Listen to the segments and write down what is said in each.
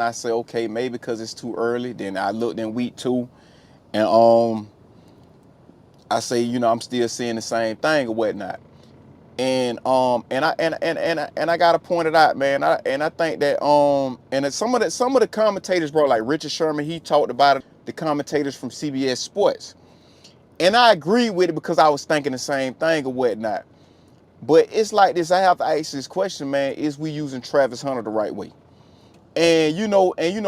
I say, okay, maybe because it's too early. Then I looked in week 2, and I say, I'm still seeing the same thing or whatnot. And I gotta point it out, man. I think that and some of the commentators, bro, like Richard Sherman, he talked about it. The commentators from CBS Sports, and I agree with it because I was thinking the same thing or whatnot. But it's like this. I have to ask this question, man: is we using Travis Hunter the right way?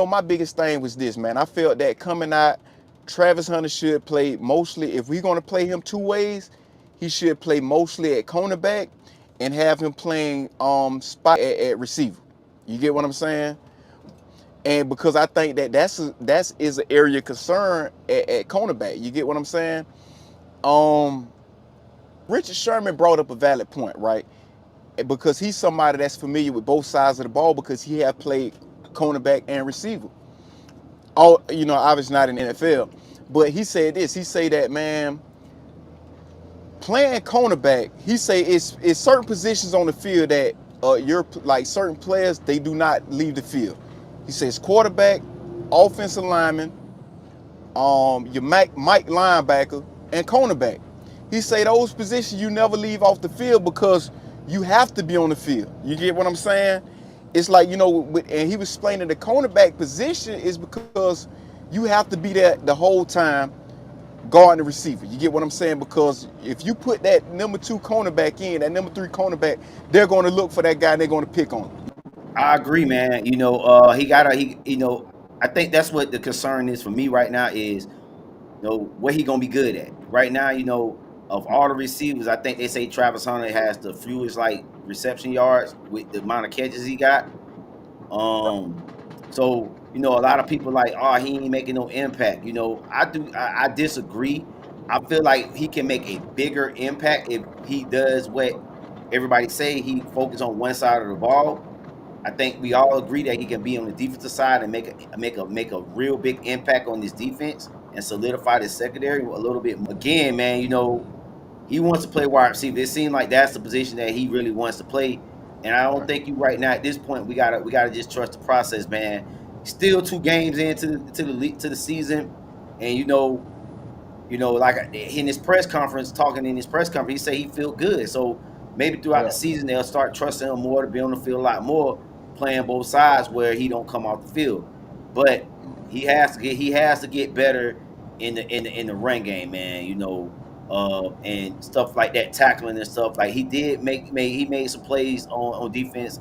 My biggest thing was this, man. I felt that coming out, Travis Hunter should play mostly. If we're gonna play him two ways, he should play mostly at cornerback and have him playing spot at receiver. You get what I'm saying? And because I think that that's is an area of concern at cornerback. You get what I'm saying? Um, Richard Sherman brought up a valid point, right? Because he's somebody that's familiar with both sides of the ball because he have played cornerback and receiver. All obviously not in the NFL, but he said this. He say that, man, playing cornerback. He say it's certain positions on the field that you're like certain players they do not leave the field. He says quarterback, offensive lineman, your Mike linebacker, and cornerback. He say those positions you never leave off the field because you have to be on the field. You get what I'm saying? It's like, and he was explaining the cornerback position is because you have to be there the whole time guarding the receiver. You get what I'm saying? Because if you put that number 2 cornerback in, that number 3 cornerback, they're going to look for that guy and they're going to pick on him. I agree, man. He gotta I think that's what the concern is for me right now is what he gonna be good at. Right now, of all the receivers, I think they say Travis Hunter has the fewest like reception yards with the amount of catches he got. Um, so a lot of people like, oh, he ain't making no impact. I disagree. I feel like he can make a bigger impact if he does what everybody say. He focus on one side of the ball. I think we all agree that he can be on the defensive side and make a real big impact on this defense and solidify this secondary a little bit. Again, man, he wants to play wide receiver. It seems like that's the position that he really wants to play. And I don't Right. think you right now at this point we gotta just trust the process, man. Still 2 games into the season, and like in his press conference, talking in his press conference, he said he feel good. So maybe throughout the Yeah. season they'll start trusting him more to be on the field a lot more, playing both sides where he don't come off the field. But he has to get better in the run game, man. And stuff like that, tackling and stuff. Like he made some plays on defense.